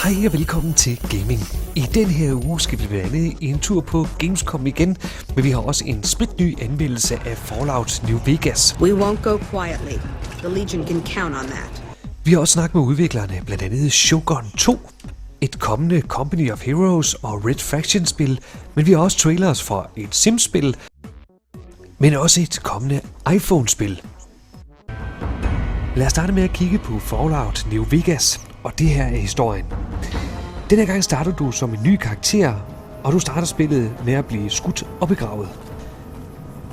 Hej og velkommen til Gaming. I den her uge skal vi blandt andet en tur på Gamescom igen, men vi har også en spritny anmeldelse af Fallout New Vegas. We won't go quietly. The Legion can count on that. Vi har også snakket med udviklerne, blandt andet Shogun 2, et kommende Company of Heroes og Red Faction-spil, men vi har også trailers for et Sims-spil, men også et kommende iPhone-spil. Lad os starte med at kigge på Fallout New Vegas, og det her er historien. Denne gang starter du som en ny karakter, og du starter spillet med at blive skudt og begravet.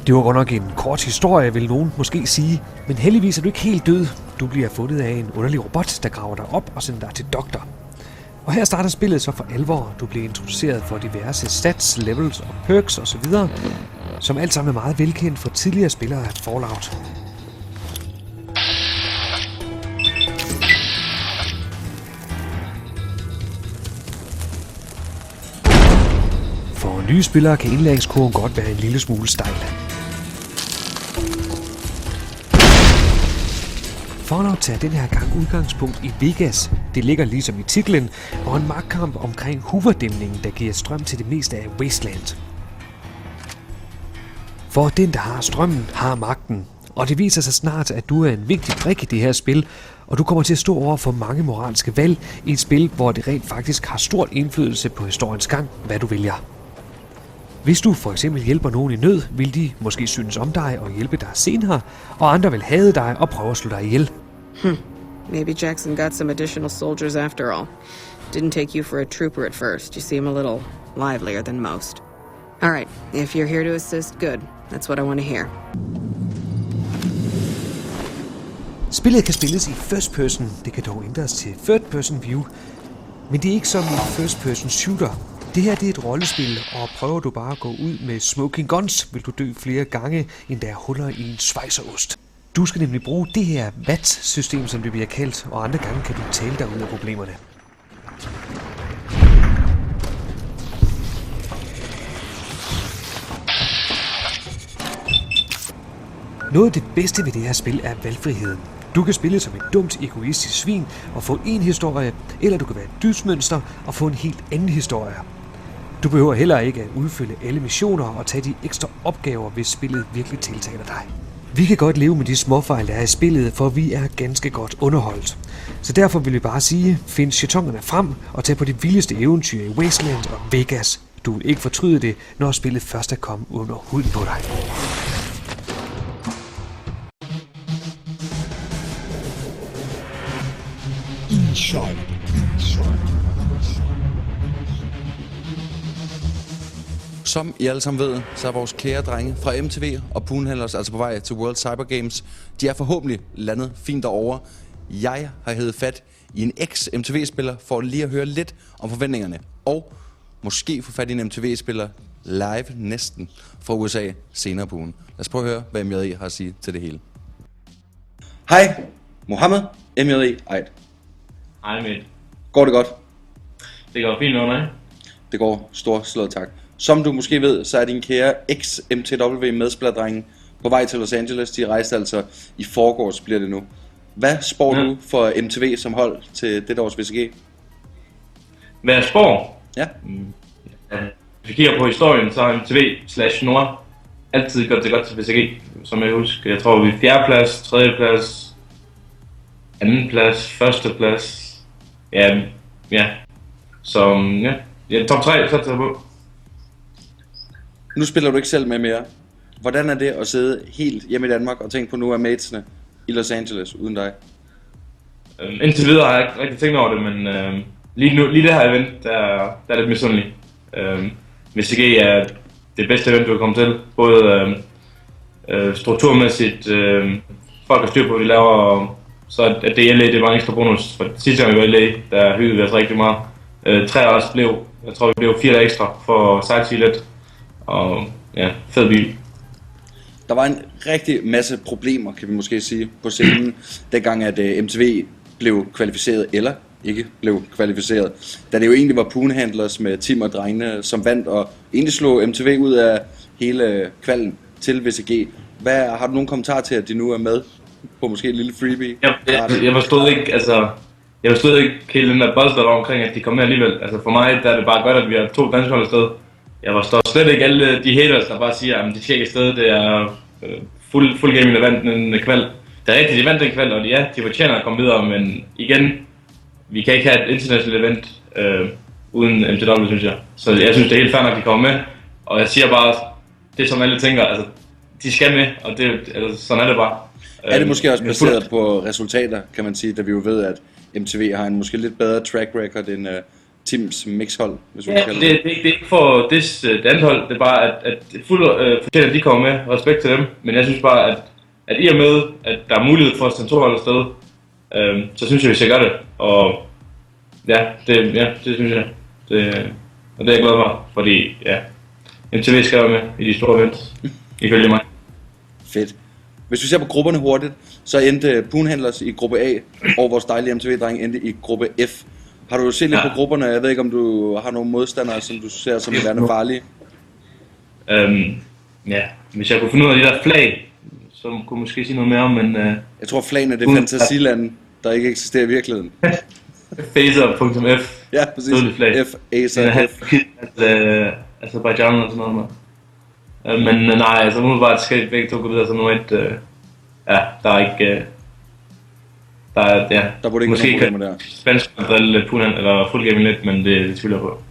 Det var godt nok en kort historie, vil nogen måske sige, men heldigvis er du ikke helt død. Du bliver fundet af en underlig robot, der graver dig op og sender dig til doktor. Og her starter spillet så for alvor. Du bliver introduceret for diverse stats, levels og perks osv., som alt sammen er meget velkendt for tidligere spillere af Fallout. For nye spillere kan indlæringskurven godt være en lille smule stejl. Fallout tager den her gang udgangspunkt i Vegas. Det ligger ligesom i titlen, og en magtkamp omkring Hooverdæmningen, der giver strøm til det meste af Wasteland. For den, der har strømmen, har magten. Og det viser sig snart, at du er en vigtig brik i det her spil, og du kommer til at stå over for mange moralske valg i et spil, hvor det rent faktisk har stor indflydelse på historiens gang, hvad du vælger. Hvis du for eksempel hjælper nogen i nød, vil de måske synes om dig og hjælpe dig senere, og andre vil hade dig og prøve at slå dig ihjel. Maybe Jackson got some additional soldiers after all. Didn't take you for a trooper at first. You seem a little livelier than most. All right, if you're here to assist, good. That's what I want to hear. Spillet kan spilles i first person, det kan dog ændres til third person view, men det er ikke som en first person shooter. Det her det er et rollespil, og prøver du bare at gå ud med smoking guns, vil du dø flere gange, end der er huller i en schweizerost. Du skal nemlig bruge det her Vært-system, som det bliver kaldt, og andre gange kan du tale dig ud af problemerne. Noget af det bedste ved det her spil er valgfriheden. Du kan spille som et dumt, egoistisk svin og få en historie, eller du kan være et dydsmønster og få en helt anden historie. Du behøver heller ikke at udfylde alle missioner og tage de ekstra opgaver, hvis spillet virkelig tiltaler dig. Vi kan godt leve med de småfejl, der er i spillet, for vi er ganske godt underholdt. Så derfor vil vi bare sige, find jetongerne frem og tag på de vildeste eventyr i Wasteland og Vegas. Du vil ikke fortryde det, når spillet først er kommet under huden på dig. Som I alle sammen ved, så er vores kære drenge fra MTV og Poonhandlers altså på vej til World Cyber Games. De er forhåbentlig landet fint derovre. Jeg har hævet fat i en ex-MTV-spiller for lige at høre lidt om forventningerne. Og måske få fat i en MTV-spiller live næsten fra USA senere på ugen. Lad os prøve at høre, hvad MJI har at sige til det hele. Hej, Mohammed, MJI, eget. Hej med. Går det godt? Det går fint med dig. Det går storslået tak. Som du måske ved, så er din kære ex-MTW medspillerdrenge på vej til Los Angeles. De rejste altså i forgårs, bliver det nu. Hvad spår du for MTV som hold til dette års VCG? Hvad jeg spår? Ja. Hvis vi kigger på historien, så er MTV/Nord altid gjort det godt til VCG. Som jeg husker, jeg tror vi er 4. plads, 3. plads, 2. plads, 1. plads. Ja. Så top 3 så tager på. Nu spiller du ikke selv med mere. Hvordan er det at sidde helt hjemme i Danmark og tænke på nu er matesene i Los Angeles uden dig? Indtil videre har jeg ikke rigtig tænkt over det, men lige det her event, der er lidt misundelig. VCG er det bedste event, du kan komme til. Både strukturmæssigt, folk har styr på, hvad de laver, og så at det er LA, det var en ekstra bonus. For sidste gang vi var i LA, der hyggede vi os rigtig meget. 3 år blev, jeg tror vi blev 4 ekstra for at sightsee lidt. Og ja, fed by. Der var en rigtig masse problemer, kan vi måske sige, på scenen, dengang at MTV blev kvalificeret, eller ikke blev kvalificeret. Da det jo egentlig var Poonhandlers med Tim og drengene, som vandt og egentlig slog MTV ud af hele kvalden til VCG. Har du nogen kommentar til, at de nu er med på måske et lille freebie? Jeg forstod ikke hele den der buzz, der var omkring, at de kom med alligevel. Altså for mig, der er det bare godt, at vi har 2 danske hold afsted. Jeg forstår slet ikke alle de haters, der bare siger, at de skal ikke afsted, det er fuld gaming, der vandt en kval. Det er rigtigt, de vandt en kval, og ja, de fortjener at komme videre, men igen, vi kan ikke have et internationalt event uden MTW, synes jeg. Så jeg synes, det er helt fair nok, at de kommer med, og jeg siger bare, det som alle tænker, altså, de skal med, og sådan er det bare. Er det måske også baseret på resultater, kan man sige, da vi jo ved, at MTV har en måske lidt bedre track record end Teams mixhold, hvis vi kan kalde det. Det er ikke for det andet hold, det er bare, at fortjener, at de kommer med, respekt til dem, men jeg synes bare, at i og med, at der er mulighed for at sende 2 hold afsted, så synes jeg, vi skal gøre det, og det synes jeg, og det er jeg glad for, fordi MTV skal være med i de store events, ifølge mig. Fedt. Hvis vi ser på grupperne hurtigt, så endte Poonhandlers i gruppe A, og vores dejlige MTV-dreng endte i gruppe F. Har du set lidt på grupperne? Jeg ved ikke, om du har nogle modstandere, som du ser som værende farlige? Hvis jeg kunne finde ud af de der flag, så kunne jeg måske sige noget mere om, men... Jeg tror flagene det er fantasilande, der ikke eksisterer i virkeligheden. Phaser.f. Ja, præcis. F, Acer, F. Azerbaijan og sådan noget med. Men nej, altså umiddelbart skal begge 2 gå videre, så nu der er ikke... Der burde ikke måske nogen problemer der. Spansk drille Poonhandler eller full gaming lidt, men det tvivler på.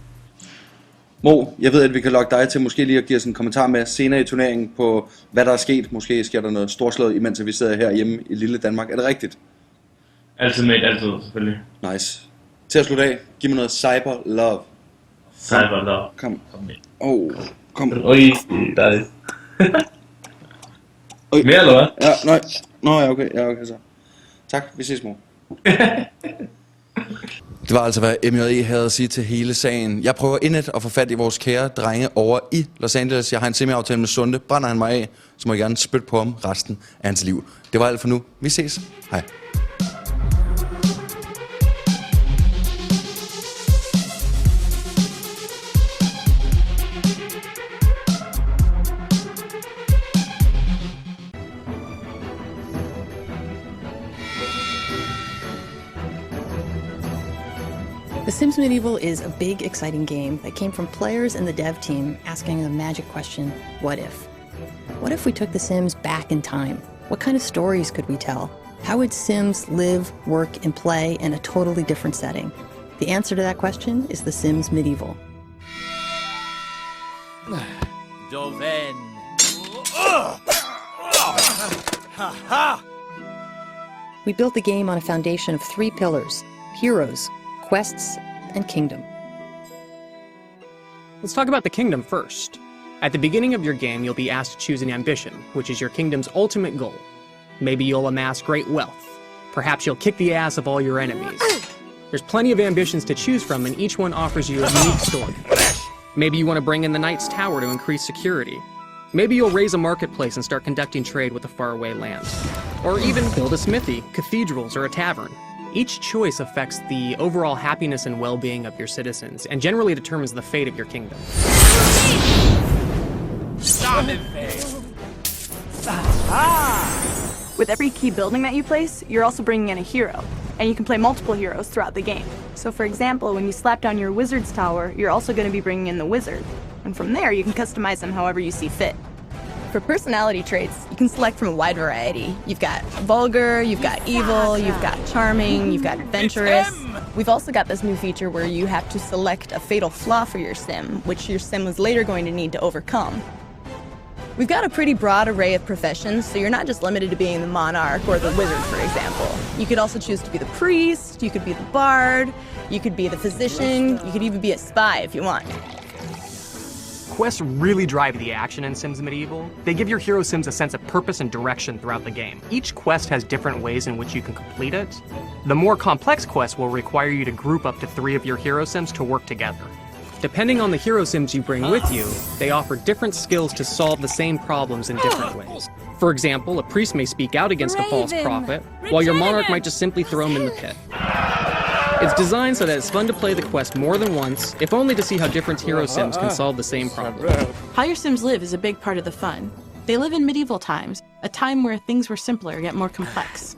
Mo, jeg ved, at vi kan lokke dig til måske lige at give os en kommentar med senere i turneringen på, hvad der er sket. Måske sker der noget storslået, imens vi sidder her hjemme i lille Danmark. Er det rigtigt? Altid med, altid selvfølgelig. Nice. Til at slutte af, giv mig noget cyber love. Cyber love. Kom. Kom. Oj, der er det. Mere eller hvad? Ja, nej. Nå, ja, okay så. Tak, vi ses, mor. Det var altså, hvad MJE havde at sige til hele sagen. Jeg prøver indet at få fat i vores kære drenge over i Los Angeles. Jeg har en semi-aftale med Sunde. Brænder han mig af, så må jeg gerne spytte på ham resten af hans liv. Det var alt for nu. Vi ses. Hej. The Sims Medieval is a big, exciting game that came from players and the dev team asking the magic question, what if? What if we took the Sims back in time? What kind of stories could we tell? How would Sims live, work, and play in a totally different setting? The answer to that question is The Sims Medieval. Doven. We built the game on a foundation of 3 pillars: heroes, quests, and kingdom. Let's talk about the kingdom first. At the beginning of your game, you'll be asked to choose an ambition, which is your kingdom's ultimate goal. Maybe you'll amass great wealth. Perhaps you'll kick the ass of all your enemies. There's plenty of ambitions to choose from, and each one offers you a unique story. Maybe you want to bring in the Knight's Tower to increase security. Maybe you'll raise a marketplace and start conducting trade with the faraway lands. Or even build a smithy, cathedrals, or a tavern. Each choice affects the overall happiness and well-being of your citizens, and generally determines the fate of your kingdom. Stop it, With every key building that you place, you're also bringing in a hero, and you can play multiple heroes throughout the game. So for example, when you slap down your wizard's tower, you're also going to be bringing in the wizard. And from there, you can customize them however you see fit. For personality traits, you can select from a wide variety. You've got vulgar, you've got evil, you've got charming, you've got adventurous. We've also got this new feature where you have to select a fatal flaw for your sim, which your sim is later going to need to overcome. We've got a pretty broad array of professions, so you're not just limited to being the monarch or the wizard, for example. You could also choose to be the priest, you could be the bard, you could be the physician, you could even be a spy if you want. Quests really drive the action in Sims Medieval. They give your hero Sims a sense of purpose and direction throughout the game. Each quest has different ways in which you can complete it. The more complex quests will require you to group up to 3 of your hero Sims to work together. Depending on the hero Sims you bring with you, they offer different skills to solve the same problems in different ways. For example, a priest may speak out against a false prophet, while your monarch might just simply throw him in the pit. It's designed so that it's fun to play the quest more than once, if only to see how different hero Sims can solve the same problem. How your Sims live is a big part of the fun. They live in medieval times, a time where things were simpler yet more complex.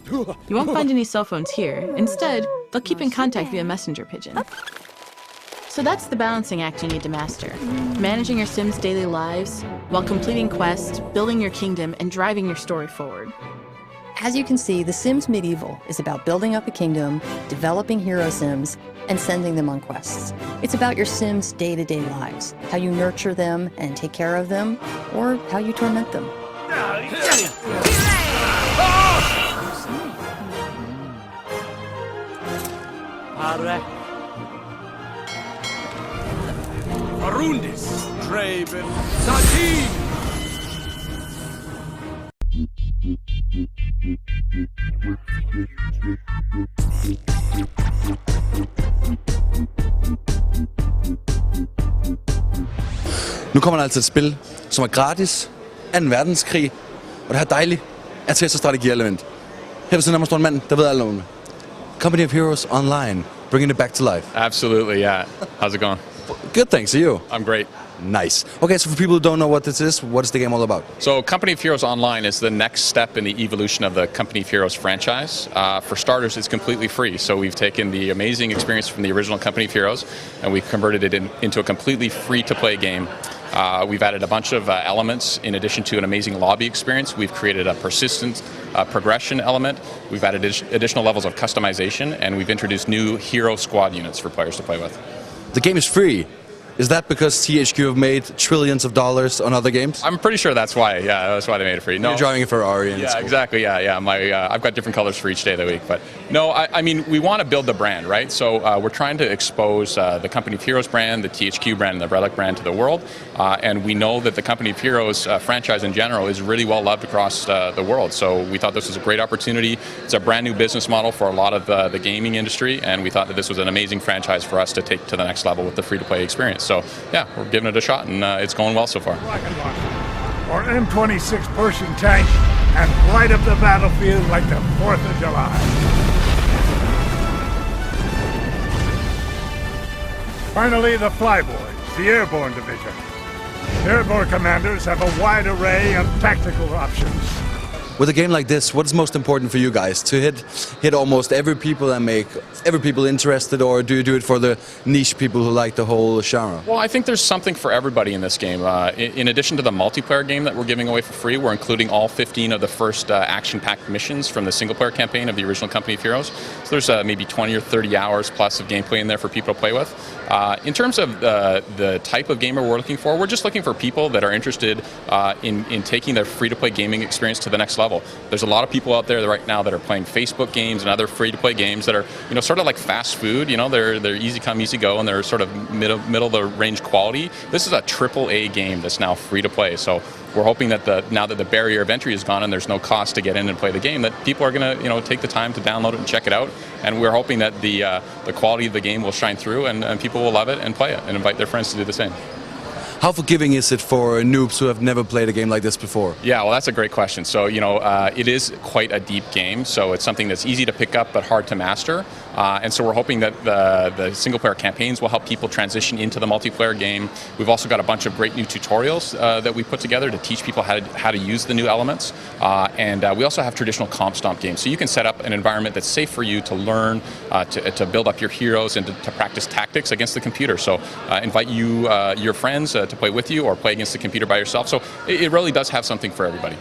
You won't find any cell phones here. Instead, they'll keep in contact via messenger pigeon. So that's the balancing act you need to master. Managing your Sims' daily lives while completing quests, building your kingdom, and driving your story forward. As you can see, The Sims Medieval is about building up a kingdom, developing hero Sims, and sending them on quests. It's about your Sims' day-to-day lives, how you nurture them and take care of them, or how you torment them. Arundis, Draven, Sati! Nu kommer der altså et spil, som er gratis, 2. verdenskrig, og det her dejligt RTS- og strategieelement. Her ved siden af mig står en mand, der ved alt om det. Company of Heroes Online, bringing it back to life. Absolutely, yeah. How's it going? Good, thanks. You? I'm great. Nice. Okay, so for people who don't know what this is, what is the game all about? So Company of Heroes Online is the next step in the evolution of the Company of Heroes franchise. For starters, it's completely free. So we've taken the amazing experience from the original Company of Heroes and we've converted it into a completely free-to-play game. We've added a bunch of elements in addition to an amazing lobby experience. We've created a persistent progression element. We've added additional levels of customization and we've introduced new hero squad units for players to play with. The game is free. Is that because THQ have made trillions of dollars on other games? I'm pretty sure that's why. Yeah, that's why they made it free. No, you're driving a Ferrari. Yeah, exactly. Yeah. I've got different colors for each day of the week. But no, I mean, we want to build the brand, right? So we're trying to expose the Company of Heroes brand, the THQ brand, and the Relic brand to the world. And we know that the Company of Heroes franchise in general is really well loved across the world. So we thought this was a great opportunity. It's a brand new business model for a lot of the gaming industry, and we thought that this was an amazing franchise for us to take to the next level with the free-to-play experience. So yeah, we're giving it a shot, and it's going well so far. Or M26 Pershing tank and light up the battlefield like the 4th of July. Finally, the Flyboys, the Airborne Division. Airborne commanders have a wide array of tactical options. With a game like this, what is most important for you guys? To hit almost every people and make every people interested, or do you do it for the niche people who like the whole genre? Well, I think there's something for everybody in this game. In addition to the multiplayer game that we're giving away for free, we're including all 15 of the first action-packed missions from the single-player campaign of the original Company of Heroes. So there's maybe 20 or 30 hours plus of gameplay in there for people to play with. In terms of the type of gamer we're looking for, we're just looking for people that are interested in taking their free-to-play gaming experience to the next level. There's a lot of people out there right now that are playing Facebook games and other free-to-play games that are, sort of like fast food. They're easy come, easy go, and they're sort of middle of the range quality. This is a AAA game that's now free-to-play. So we're hoping that now that the barrier of entry is gone and there's no cost to get in and play the game, that people are going to take the time to download it and check it out. And we're hoping that the quality of the game will shine through and people will love it and play it and invite their friends to do the same. How forgiving is it for noobs who have never played a game like this before? Yeah, well, that's a great question. So, it is quite a deep game, so it's something that's easy to pick up but hard to master. And so we're hoping that the single-player campaigns will help people transition into the multiplayer game. We've also got a bunch of great new tutorials that we put together to teach people how to use the new elements. And we also have traditional comp stomp games. So you can set up an environment that's safe for you to learn, to build up your heroes and to practice tactics against the computer. So invite your friends to play with you or play against the computer by yourself. So it really does have something for everybody.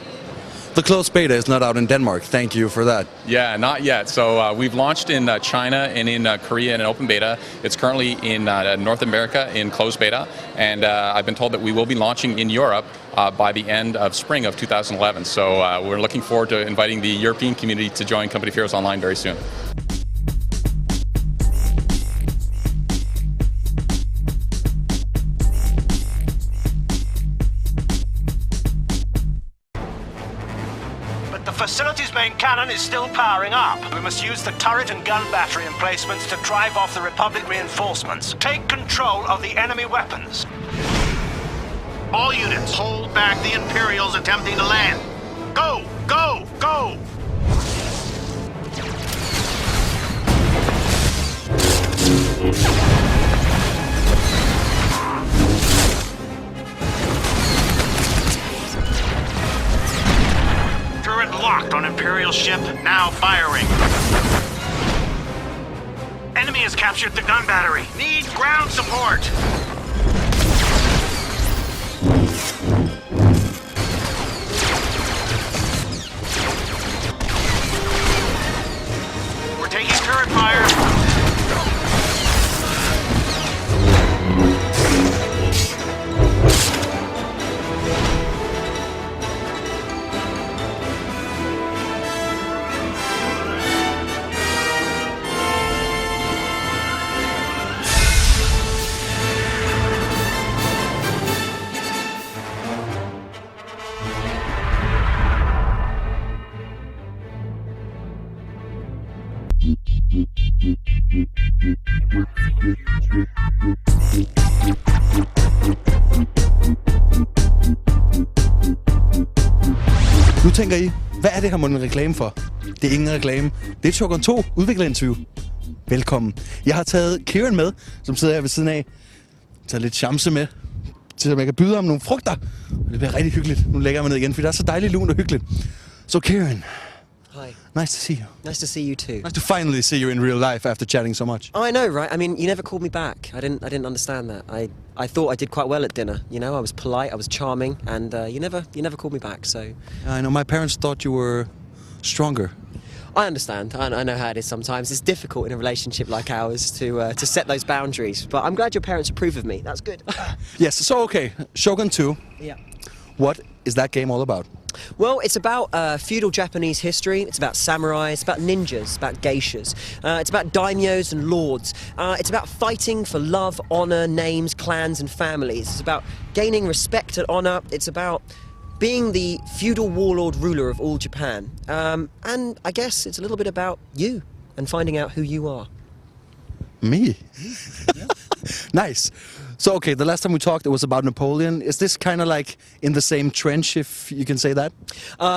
The closed beta is not out in Denmark. Thank you for that. Yeah, not yet. So we've launched in China and in Korea in an open beta. It's currently in North America in closed beta. And I've been told that we will be launching in Europe by the end of spring of 2011. So we're looking forward to inviting the European community to join Company of Heroes Online very soon. The facility's main cannon is still powering up. We must use the turret and gun battery emplacements to drive off the Republic reinforcements. Take control of the enemy weapons. All units, hold back the Imperials attempting to land. Go! Go! Go! on Imperial ship, now firing. Enemy has captured the gun battery. Need ground support. We're taking turret fire. Nu tænker I, hvad er det her mon en reklame for? Det er ingen reklame. Det er et Shogun 2 udviklerinterview. Velkommen. Jeg har taget Kieran med, som sidder her ved siden af. Taget lidt chamse med, til at jeg kan byde ham nogle frugter. Det bliver rigtig hyggeligt. Nu lægger jeg mig ned igen, for det er så dejligt lunt og hyggeligt. So Kieran. Hi. Nice to see you. Nice to see you too. Nice to finally see you in real life after chatting so much. Oh, I know, right? I mean, you never called me back. I didn't understand that. I thought I did quite well at dinner. You know, I was polite, I was charming, and you never called me back. So I know my parents thought you were stronger. I understand. I know how it is sometimes. It's difficult in a relationship like ours to set those boundaries. But I'm glad your parents approve of me. That's good. Yes. So okay, Shogun 2. Yeah. What is that game all about? Well, it's about feudal Japanese history. It's about samurai. It's about ninjas. It's about geishas. It's about daimyos and lords. It's about fighting for love, honor, names, clans, and families. It's about gaining respect and honor. It's about being the feudal warlord ruler of all Japan. And I guess it's a little bit about you and finding out who you are. Me? Nice. So, okay, the last time we talked, it was about Napoleon. Is this kind of like in the same trench, if you can say that?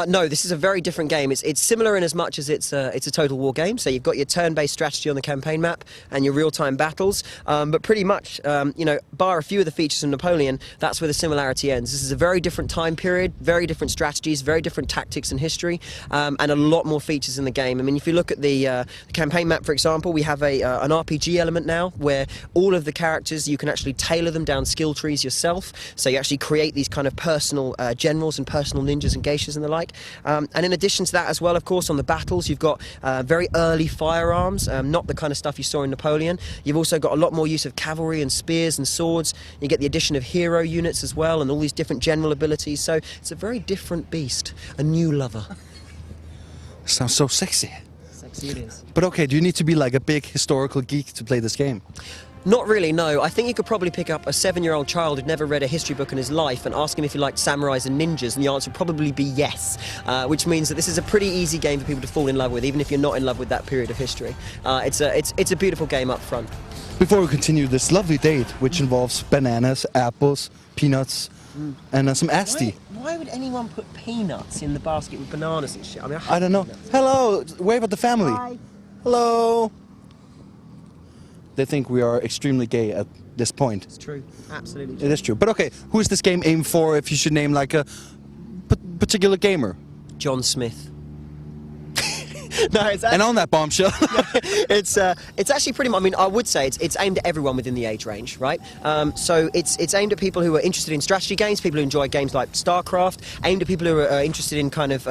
No, this is a very different game. It's similar in as much as it's a total war game. So you've got your turn-based strategy on the campaign map and your real-time battles. But pretty much, you know, bar a few of the features from Napoleon, that's where the similarity ends. This is a very different time period, very different strategies, very different tactics and history, and a lot more features in the game. I mean, if you look at the campaign map, for example, we have an RPG element now where all of the characters, you can actually tailor them down skill trees yourself. So you actually create these kind of personal generals and personal ninjas and geishas and the like. And in addition to that as well, of course, on the battles, you've got very early firearms, not the kind of stuff you saw in Napoleon. You've also got a lot more use of cavalry and spears and swords. You get the addition of hero units as well and all these different general abilities. So it's a very different beast, a new lover. Sounds so sexy. Sexy it is. But okay, do you need to be like a big historical geek to play this game? Not really, no. I think you could probably pick up a 7-year-old child who'd never read a history book in his life and ask him if he liked samurais and ninjas, and the answer would probably be yes, which means that this is a pretty easy game for people to fall in love with, even if you're not in love with that period of history. It's a beautiful game up front. Before we continue this lovely date, which involves bananas, apples, peanuts, and some asti. Why would anyone put peanuts in the basket with bananas and shit? I mean, I don't know. Hello, wave at the family. Hi. Hello. They think we are extremely gay at this point. It's true. Absolutely true. It is true. But okay, who is this game aimed for if you should name like a particular gamer? John Smith. No, it's and on that bombshell. it's actually pretty much, I mean, I would say it's aimed at everyone within the age range, right? So it's aimed at people who are interested in strategy games, people who enjoy games like StarCraft, aimed at people who are interested in kind of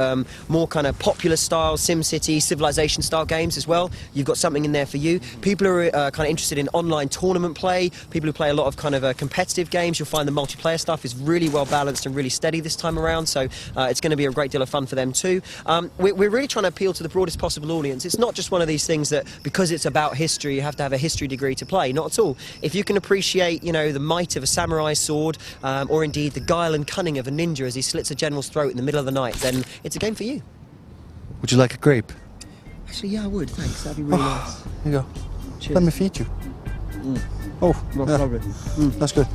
more kind of popular style, SimCity, Civilization style games as well. You've got something in there for you. People who are kind of interested in online tournament play, people who play a lot of kind of competitive games, you'll find the multiplayer stuff is really well balanced and really steady this time around, so it's going to be a great deal of fun for them too. We're really trying to appeal to the broadest possible audience. It's not just one of these things that because it's about history you have to have a history degree to play. Not at all. If you can appreciate, you know, the might of a samurai sword or indeed the guile and cunning of a ninja as he slits a general's throat in the middle of the night, then it's a game for you. Would you like a grape? Actually, yeah, I would. Thanks. That'd be really nice. Here you go. Cheers. Let me feed you. Oh, no yeah. problem. That's good.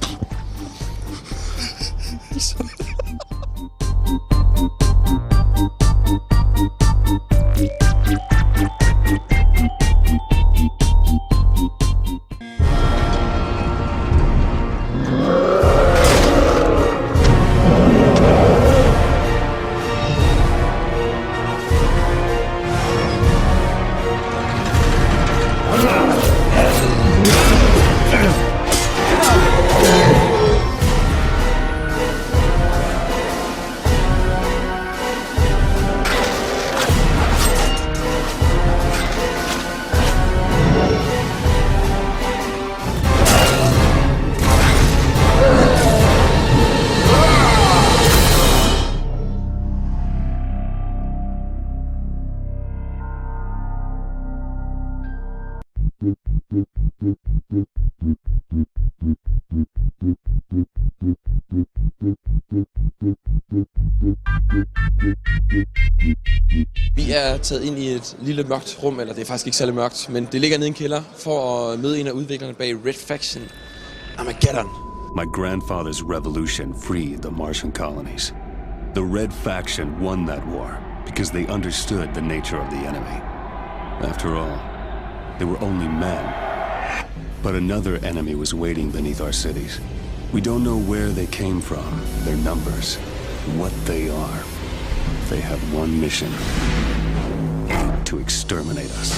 Vi er taget ind i et lille mørkt rum, eller det er faktisk ikke særlig mørkt, men det ligger nede i en kælder for at møde en af udviklerne bag Red Faction, Armageddon. My grandfather's revolution freed the Martian colonies. The Red Faction won that war because they understood the nature of the enemy. After all, they were only men. But another enemy was waiting beneath our cities. We don't know where they came from, their numbers, what they are. They have one mission: to exterminate us.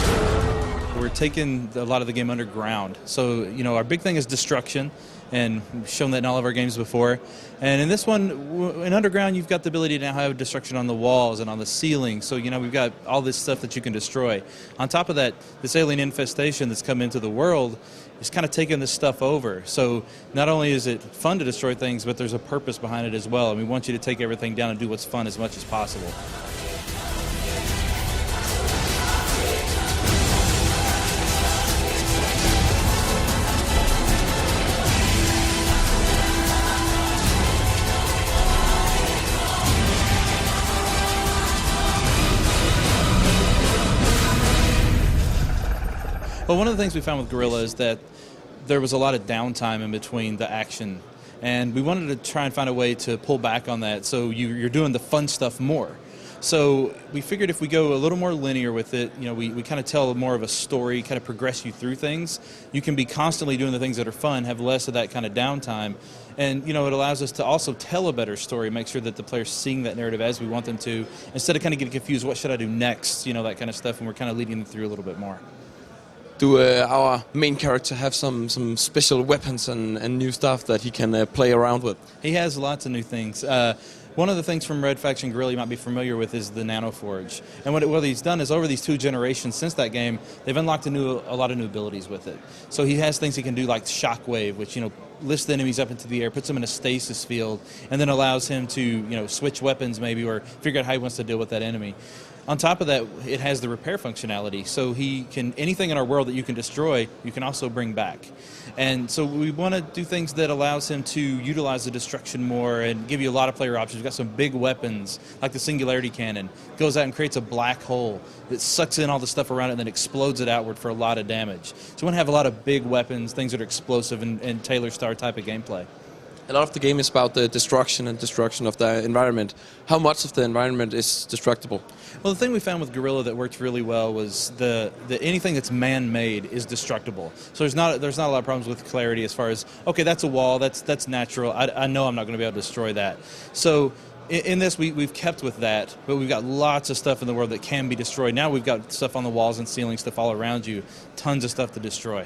We're taking a lot of the game underground. So, you know, our big thing is destruction, and we've shown that in all of our games before. And in this one, in underground, you've got the ability to now have destruction on the walls and on the ceiling. So, you know, we've got all this stuff that you can destroy. On top of that, this alien infestation that's come into the world is kind of taking this stuff over. So not only is it fun to destroy things, but there's a purpose behind it as well. And we want you to take everything down and do what's fun as much as possible. Well, one of the things we found with Guerrilla is that there was a lot of downtime in between the action, and we wanted to try and find a way to pull back on that so you're doing the fun stuff more. So we figured if we go a little more linear with it, you know, we kind of tell more of a story, kind of progress you through things. You can be constantly doing the things that are fun, have less of that kind of downtime. And, you know, it allows us to also tell a better story, make sure that the player's seeing that narrative as we want them to, instead of kind of getting confused, what should I do next, you know, that kind of stuff, and we're kind of leading them through a little bit more. Do our main character have some special weapons and new stuff that he can play around with? He has lots of new things. One of the things from Red Faction Guerrilla you might be familiar with is the Nanoforge. And what he's done is over these 2 generations since that game, they've unlocked a lot of new abilities with it. So he has things he can do like Shockwave, which, you know, lifts the enemies up into the air, puts them in a stasis field, and then allows him to, you know, switch weapons maybe or figure out how he wants to deal with that enemy. On top of that, it has the repair functionality, so he can, anything in our world that you can destroy, you can also bring back. And so we want to do things that allows him to utilize the destruction more and give you a lot of player options. We've got some big weapons, like the Singularity Cannon. Goes out and creates a black hole that sucks in all the stuff around it and then explodes it outward for a lot of damage. So we want to have a lot of big weapons, things that are explosive and Taylor Star type of gameplay. A lot of the game is about the destruction of the environment. How much of the environment is destructible? Well, the thing we found with Guerrilla that worked really well was the anything that's man-made is destructible. So there's not a lot of problems with clarity as far as, okay, that's a wall, that's natural. I know I'm not going to be able to destroy that. So in this, we've kept with that, but we've got lots of stuff in the world that can be destroyed. Now we've got stuff on the walls and ceilings, stuff all around you, tons of stuff to destroy.